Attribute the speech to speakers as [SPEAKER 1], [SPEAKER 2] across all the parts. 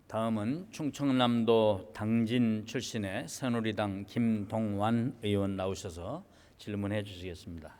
[SPEAKER 1] 다음은 충청남도 당진 출신의 새누리당 김동완 의원 나오셔서 질문해 주시겠습니다.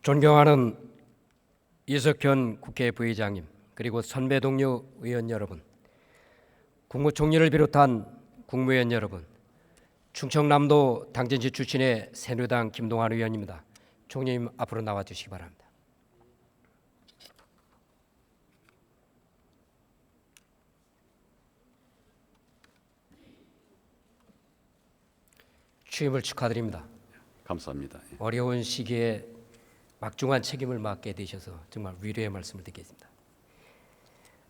[SPEAKER 2] 존경하는 이석현 국회 부의장님, 그리고 선배 동료 의원 여러분, 국무총리를 비롯한 국무위원 여러분, 충청남도 당진시 출신의 새누리당 김동완 의원입니다. 총리님 앞으로 나와주시기 바랍니다. 취임을 축하드립니다.
[SPEAKER 3] 감사합니다.
[SPEAKER 2] 어려운 시기에 막중한 책임을 맡게 되셔서 정말 위로의 말씀을 드리겠습니다.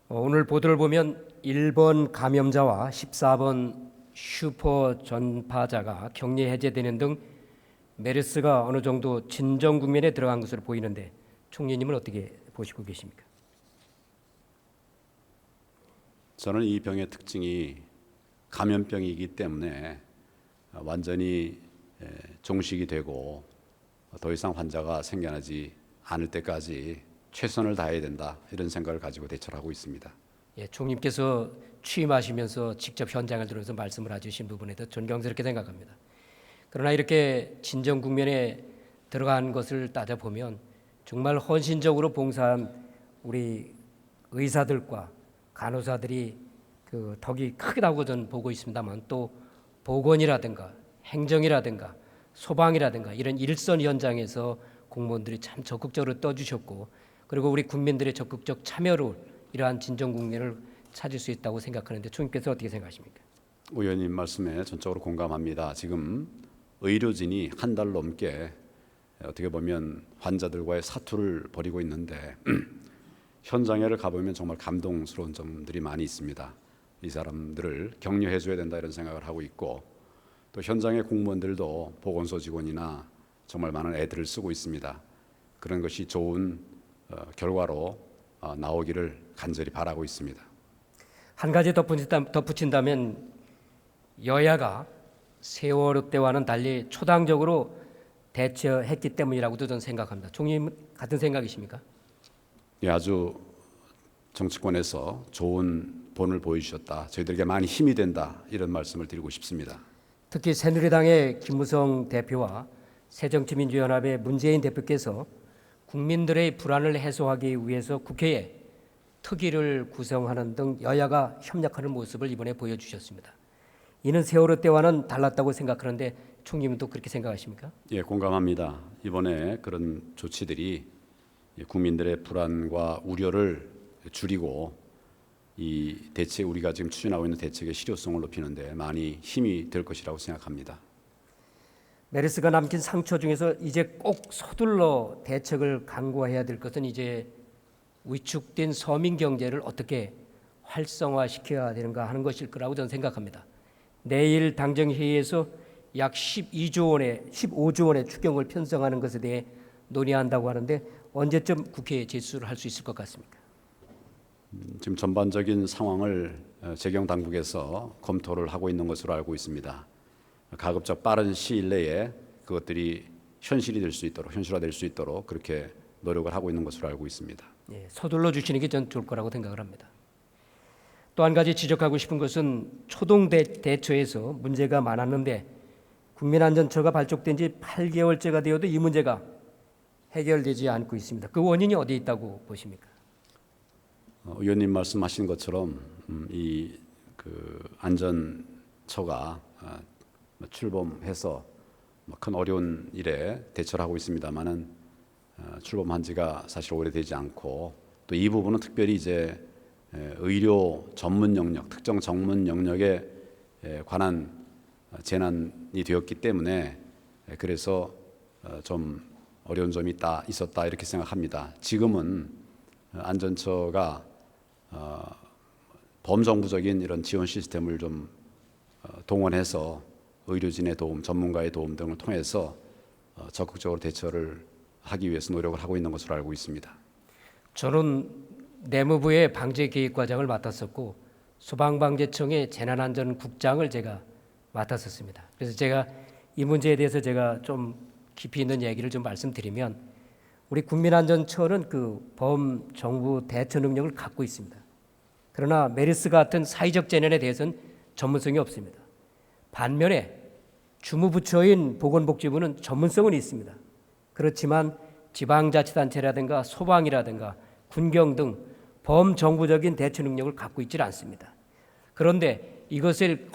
[SPEAKER 2] 오늘 보도를 보면 1번 감염자와 14번 슈퍼 전파자가 격리 해제되는 등 메르스가 어느 정도 진정 국면에 들어간 것으로 보이는데 총리님은 어떻게 보시고 계십니까?
[SPEAKER 3] 저는 이 병의 특징이 감염병이기 때문에 완전히 종식이 되고 더 이상 환자가 생겨나지 않을 때까지 최선을 다해야 된다, 이런 생각을 가지고 대처를 하고 있습니다.
[SPEAKER 2] 예, 총리께서 취임하시면서 직접 현장을 들어서 말씀을 해주신 부분에 더 존경스럽게 생각합니다. 그러나 이렇게 진정 국면에 들어간 것을 따져보면 정말 헌신적으로 봉사한 우리 의사들과 간호사들이 그 덕이 크다고 저는 보고 있습니다만, 또 보건이라든가 행정이라든가 소방이라든가 이런 일선 현장에서 공무원들이 참 적극적으로 떠주셨고, 그리고 우리 국민들의 적극적 참여로 이러한 진정 국면을 찾을 수 있다고 생각하는데 총리께서 어떻게 생각하십니까?
[SPEAKER 3] 의원님 말씀에 전적으로 공감합니다. 지금 의료진이 한 달 넘게 어떻게 보면 환자들과의 사투를 벌이고 있는데 현장에 가보면 정말 감동스러운 점들이 많이 있습니다. 이 사람들을 격려해 줘야 된다, 이런 생각을 하고 있고, 또 현장의 공무원들도 보건소 직원이나 정말 많은 애들을 쓰고 있습니다. 그런 것이 좋은 결과로 나오기를 간절히 바라고 있습니다.
[SPEAKER 2] 한 가지 덧붙인다면 여야가 세월호 때와는 달리 초당적으로 대처했기 때문이라고도 저는 생각합니다. 총리님 같은 생각이십니까?
[SPEAKER 3] 예, 아주 정치권에서 좋은 본을 보여주셨다, 저희들에게 많이 힘이 된다, 이런 말씀을 드리고 싶습니다.
[SPEAKER 2] 특히 새누리당의 김무성 대표와 새정치민주연합의 문재인 대표께서 국민들의 불안을 해소하기 위해서 국회에 특위를 구성하는 등 여야가 협력하는 모습을 이번에 보여주셨습니다. 이는 세월호 때와는 달랐다고 생각하는데 총리님도 그렇게 생각하십니까?
[SPEAKER 3] 예, 공감합니다. 이번에 그런 조치들이 국민들의 불안과 우려를 줄이고 이 대책, 우리가 지금 추진하고 있는 대책의 실효성을 높이는 데 많이 힘이 될 것이라고 생각합니다.
[SPEAKER 2] 메르스가 남긴 상처 중에서 이제 꼭 서둘러 대책을 강구해야 될 것은 이제 위축된 서민 경제를 어떻게 활성화시켜야 되는가 하는 것일 거라고 저는 생각합니다. 내일 당정회의에서 약 15조 원의 추경을 편성하는 것에 대해 논의한다고 하는데 언제쯤 국회에 제출을 할 수 있을 것 같습니까?
[SPEAKER 3] 지금 전반적인 상황을 재경 당국에서 검토를 하고 있는 것으로 알고 있습니다. 가급적 빠른 시일 내에 그것들이 현실화될 수 있도록 그렇게 노력을 하고 있는 것으로 알고 있습니다.
[SPEAKER 2] 예, 서둘러 주시는 게 전 좋을 거라고 생각을 합니다. 또 한 가지 지적하고 싶은 것은 초동 대처에서 문제가 많았는데 국민안전처가 발족된 지 8개월째가 되어도 이 문제가 해결되지 않고 있습니다. 그 원인이 어디에 있다고 보십니까?
[SPEAKER 3] 의원님 말씀하신 것처럼 이 안전처가 출범해서 큰 어려운 일에 대처를 하고 있습니다만은 출범한 지가 사실 오래되지 않고, 또 이 부분은 특별히 이제 의료 전문 영역, 특정 전문 영역에 관한 재난이 되었기 때문에 그래서 좀 어려운 점이 있었다 이렇게 생각합니다. 지금은 안전처가 범정부적인 이런 지원 시스템을 좀 동원해서 의료진의 도움, 전문가의 도움 등을 통해서 적극적으로 대처를 하기 위해서 노력을 하고 있는 것으로 알고 있습니다.
[SPEAKER 2] 저는 내무부의 방재계획과장을 맡았었고 소방방재청의 재난안전국장을 제가 맡았었습니다. 그래서 제가 이 문제에 대해서 제가 좀 깊이 있는 얘기를 좀 말씀드리면 우리 국민안전처는 그 범정부 대처 능력을 갖고 있습니다. 그러나 메르스 같은 사회적 재난에 대해서는 전문성이 없습니다. 반면에 주무부처인 보건복지부는 전문성은 있습니다. 그렇지만 지방자치단체라든가 소방이라든가 군경 등 범정부적인 대처 능력을 갖고 있지 않습니다. 그런데 이것을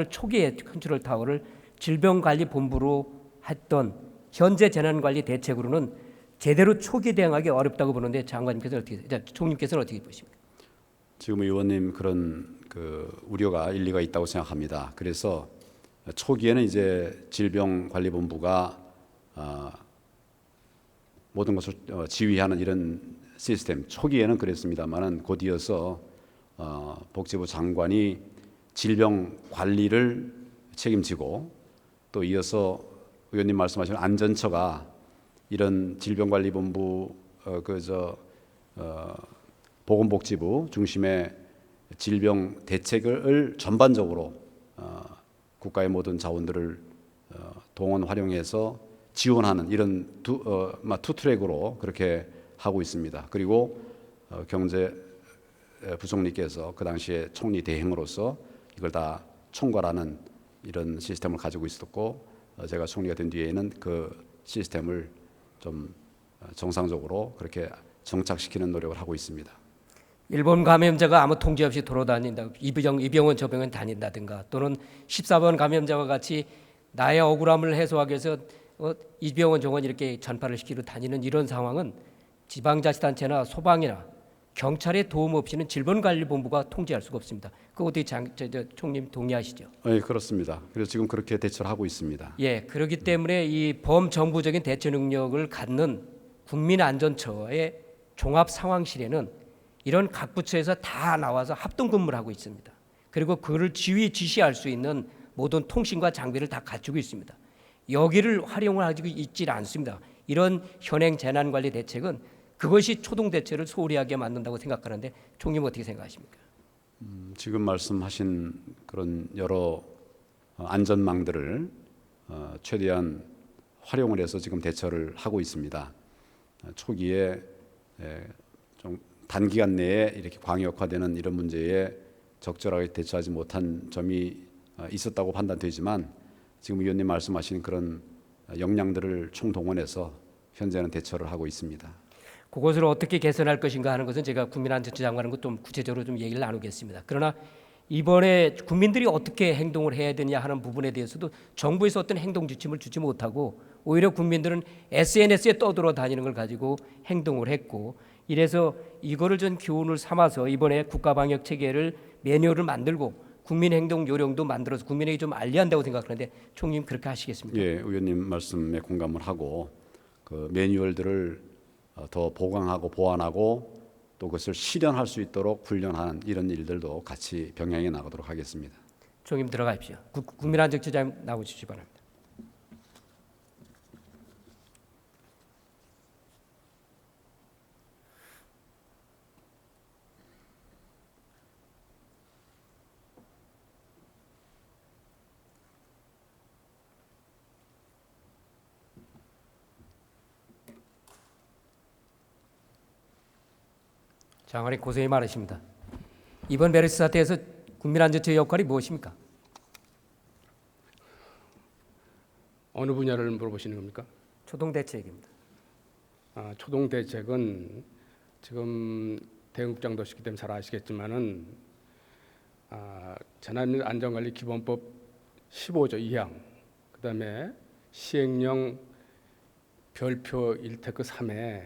[SPEAKER 2] 초기에 컨트롤 타워를 질병관리본부로 했던 현재 재난관리 대책으로는 제대로 초기 대응하기 어렵다고 보는데 총님께서는 어떻게 보십니까?
[SPEAKER 3] 지금 의원님 그런 우려가 일리가 있다고 생각합니다. 그래서 초기에는 이제 질병관리본부가 모든 것을 지휘하는 이런 시스템 초기에는 그랬습니다만은 곧 이어서 복지부 장관이 질병 관리를 책임지고 또 이어서 의원님 말씀하신 안전처가 이런 질병관리본부 보건복지부 중심의 질병 대책을 전반적으로 국가의 모든 자원들을 동원 활용해서 지원하는 이런 투 트랙으로 그렇게 하고 있습니다. 그리고 경제부총리께서 그 당시에 총리 대행으로서 이걸 다 총괄하는 이런 시스템을 가지고 있었고 제가 총리가 된 뒤에는 그 시스템을 좀 정상적으로 그렇게 정착시키는 노력을 하고 있습니다.
[SPEAKER 2] 일본 감염자가 아무 통제 없이 돌아다닌다. 이 병원 저 병원 다닌다든가 또는 14번 감염자와 같이 나의 억울함을 해소하기 위해서 이 병원 저원 이렇게 전파를 시키러 다니는 이런 상황은 지방자치단체나 소방이나 경찰의 도움 없이는 질병관리본부가 통제할 수가 없습니다. 그거 어떻게 총님 동의하시죠?
[SPEAKER 3] 네, 그렇습니다. 그래서 지금 그렇게 대처를 하고 있습니다.
[SPEAKER 2] 예, 그렇기 때문에 이 범정부적인 대처 능력을 갖는 국민안전처의 종합상황실에는 이런 각 부처에서 다 나와서 합동 근무를 하고 있습니다. 그리고 그를 지휘할 수 있는 모든 통신과 장비를 다 갖추고 있습니다. 여기를 활용을 하고 있지 않습니다. 이런 현행 재난관리 대책은 그것이 초동 대처를 소홀히 하게 만든다고 생각하는데 총님 어떻게 생각하십니까?
[SPEAKER 3] 지금 말씀하신 그런 여러 안전망들을 최대한 활용을 해서 지금 대처를 하고 있습니다. 초기에 좀 단기간 내에 이렇게 광역화되는 이런 문제에 적절하게 대처하지 못한 점이 있었다고 판단되지만 지금 의원님 말씀하신 그런 역량들을 총동원해서 현재는 대처를 하고 있습니다.
[SPEAKER 2] 그것을 어떻게 개선할 것인가 하는 것은 제가 국민안전처 장관과 좀 구체적으로 좀 얘기를 나누겠습니다. 그러나 이번에 국민들이 어떻게 행동을 해야 되냐 하는 부분에 대해서도 정부에서 어떤 행동 지침을 주지 못하고 오히려 국민들은 SNS에 떠들어 다니는 걸 가지고 행동을 했고 이래서 이거를 전 교훈을 삼아서 이번에 국가방역 체계를 매뉴얼을 만들고 국민 행동 요령도 만들어서 국민에게 좀 알려야 한다고 생각하는데 총님 그렇게 하시겠습니까?
[SPEAKER 3] 예, 의원님 말씀에 공감을 하고 그 매뉴얼들을 더 보강하고 보완하고 또 그것을 실현할 수 있도록 훈련하는 이런 일들도 같이 병행해 나가도록 하겠습니다.
[SPEAKER 2] 총님 들어가십시오. 국민안전처장 나오시기 바랍니다. 장관님 고생이 많으십니다. 이번 메르스 사태에서 국민안전처의 역할이 무엇입니까?
[SPEAKER 4] 어느 분야를 물어보시는 겁니까?
[SPEAKER 2] 초동대책입니다.
[SPEAKER 4] 초동대책은 지금 대응국장도시기 때문에 잘 아시겠지만은 재난안전관리기본법 15조 2항 그다음에 시행령 별표 1테크 3에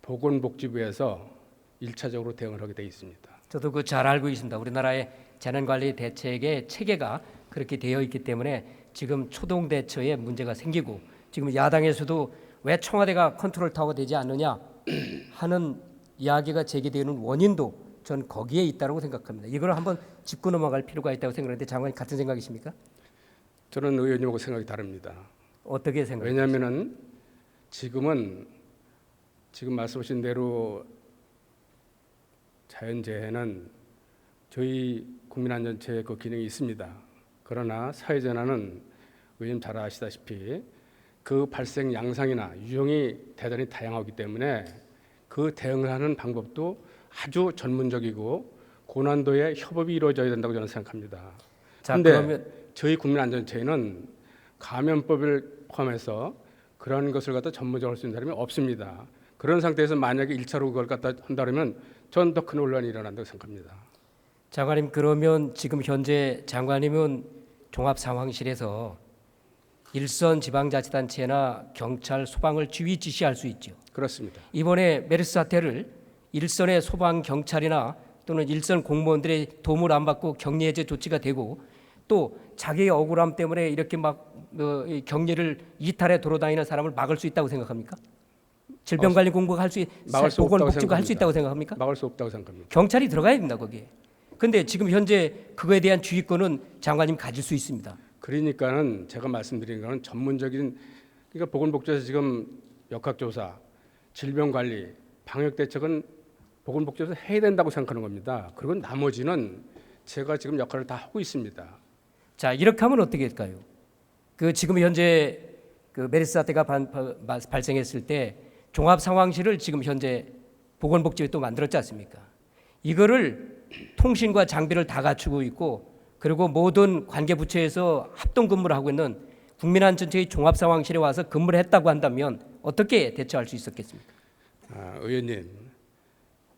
[SPEAKER 4] 보건복지부에서 1차적으로 대응을 하게 돼 있습니다.
[SPEAKER 2] 저도 그 잘 알고 있습니다. 우리나라의 재난관리 대책의 체계가 그렇게 되어 있기 때문에 지금 초동 대처에 문제가 생기고 지금 야당에서도 왜 청와대가 컨트롤 타워가 되지 않느냐 하는 이야기가 제기되는 원인도 전 거기에 있다고 생각합니다. 이걸 한번 짚고 넘어갈 필요가 있다고 생각하는데 장관님 같은 생각이십니까?
[SPEAKER 4] 저는 의원님하고 생각이 다릅니다.
[SPEAKER 2] 어떻게 생각하세요?
[SPEAKER 4] 왜냐하면은 지금 말씀하신 대로 자연재해는 저희 국민안전처의 그 기능이 있습니다. 그러나 사회재난은 의원님 잘 아시다시피 그 발생 양상이나 유형이 대단히 다양하기 때문에 그 대응을 하는 방법도 아주 전문적이고 고난도의 협업이 이루어져야 된다고 저는 생각합니다.
[SPEAKER 2] 자,
[SPEAKER 4] 그런데
[SPEAKER 2] 그러면
[SPEAKER 4] 저희 국민안전처에는 감염법을 포함해서 그런 것을 갖다 전문적으로 할 수 있는 사람이 없습니다. 그런 상태에서 만약에 1차로 그걸 갖다 한다면 전 더 큰 혼란이 일어난다고 생각합니다.
[SPEAKER 2] 장관님 그러면 지금 현재 장관님은 종합상황실에서 일선 지방자치단체나 경찰, 소방을 지휘 지시할 수 있죠.
[SPEAKER 4] 그렇습니다.
[SPEAKER 2] 이번에 메르스 사태를 일선의 소방, 경찰이나 또는 일선 공무원들의 도움을 안 받고 격리 해제 조치가 되고 또 자기의 억울함 때문에 이렇게 막 이 격리를 이탈해 돌아다니는 사람을 막을 수 있다고 생각합니까? 질병관리 공부가 할 수
[SPEAKER 4] 막을 수 없다고
[SPEAKER 2] 보건복지부가 할 수
[SPEAKER 4] 생각합니다.
[SPEAKER 2] 있다고 생각합니까?
[SPEAKER 4] 막을 수 없다고 생각합니다.
[SPEAKER 2] 경찰이 들어가야 된다 거기에. 근데 지금 현재 그거에 대한 주의권은 장관님 가질 수 있습니다.
[SPEAKER 4] 그러니까는 제가 말씀드린 거는 전문적인 그러니까 보건복지부에서 지금 역학조사, 질병관리, 방역대책은 보건복지부에서 해야 된다고 생각하는 겁니다. 그리고 나머지는 제가 지금 역할을 다 하고 있습니다.
[SPEAKER 2] 자 이렇게 하면 어떻게 할까요? 그 지금 현재 그 메르스 사태가 발생했을 때 종합 상황실을 지금 현재 보건복지부에 또 만들었지 않습니까? 이거를 통신과 장비를 다 갖추고 있고 그리고 모든 관계 부처에서 합동 근무를 하고 있는 국민안전처의 종합 상황실에 와서 근무를 했다고 한다면 어떻게 대처할 수 있었겠습니까?
[SPEAKER 4] 의원님,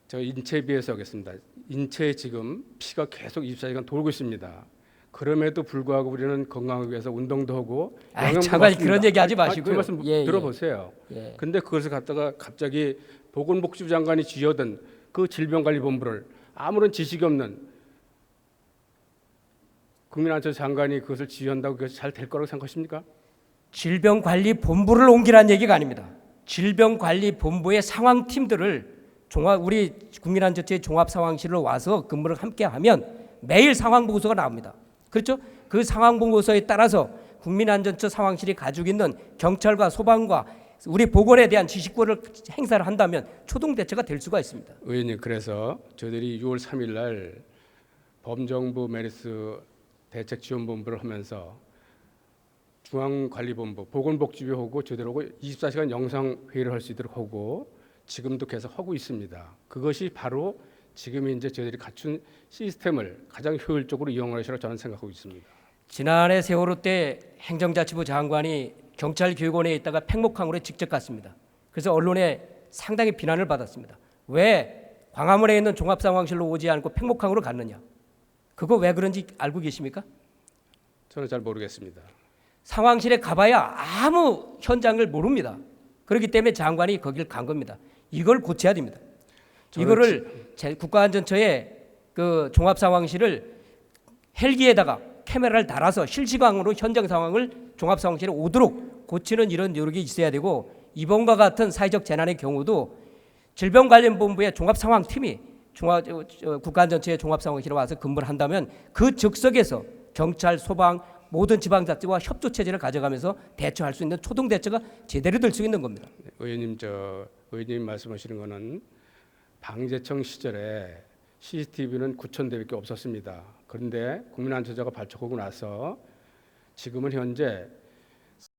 [SPEAKER 4] 저 인체에 비해서 하겠습니다. 인체에 지금 피가 계속 24시간 돌고 있습니다. 그럼에도 불구하고 우리는 건강하기 위해서 운동도 하고
[SPEAKER 2] 장관님 그런 얘기 하지 마시고요.
[SPEAKER 4] 그 말씀 들어보세요.
[SPEAKER 2] 예.
[SPEAKER 4] 근데 그것을 갖다가 갑자기 보건복지부 장관이 쥐어든 그 질병관리본부를 아무런 지식이 없는 국민안전 장관이 그것을 지휘한다고 그것이 잘 될 거라고 생각하십니까?
[SPEAKER 2] 질병관리본부를 옮기라는 얘기가 아닙니다. 질병관리본부의 상황팀들을 우리 국민안전처의 종합상황실로 와서 근무를 함께하면 매일 상황보고서가 나옵니다. 그렇죠? 그 상황보고서에 따라서 국민안전처 상황실이 가지고 있는 경찰과 소방과 우리 보건에 대한 지식권을 행사를 한다면 초동대처가 될 수가 있습니다.
[SPEAKER 4] 의원님, 그래서 저희들이 6월 3일 날 범정부 메르스 대책지원본부를 하면서 중앙관리본부, 보건복지부하고 저희들하고 24시간 영상회의를 할 수 있도록 하고 지금도 계속 하고 있습니다. 그것이 바로 지금 이제 저희들이 갖춘 시스템을 가장 효율적으로 이용할 것이라고 저는 생각하고 있습니다.
[SPEAKER 2] 지난해 세월호 때 행정자치부 장관이 경찰교육원에 있다가 팽목항으로 직접 갔습니다. 그래서 언론에 상당히 비난을 받았습니다. 왜 광화문에 있는 종합상황실로 오지 않고 팽목항으로 갔느냐? 그거 왜 그런지 알고 계십니까?
[SPEAKER 4] 저는 잘 모르겠습니다.
[SPEAKER 2] 상황실에 가봐야 아무 현장을 모릅니다. 그렇기 때문에 장관이 거길 간 겁니다. 이걸 고쳐야 됩니다. 이거를 국가안전처의 그 종합상황실을 헬기에다가 카메라를 달아서 실시간으로 현장 상황을 종합상황실에 오도록 고치는 이런 노력이 있어야 되고 이번과 같은 사회적 재난의 경우도 질병관리본부의 종합상황팀이 국가안전처의 종합상황실에 와서 근무를 한다면 그 즉석에서 경찰, 소방, 모든 지방자치와 협조 체제를 가져가면서 대처할 수 있는 초동 대처가 제대로 될 수 있는 겁니다.
[SPEAKER 4] 의원님 말씀하시는 거는 방재청 시절에 CCTV는 9,000대밖에 없었습니다. 그런데 국민안전처가 발족하고 나서 지금은 현재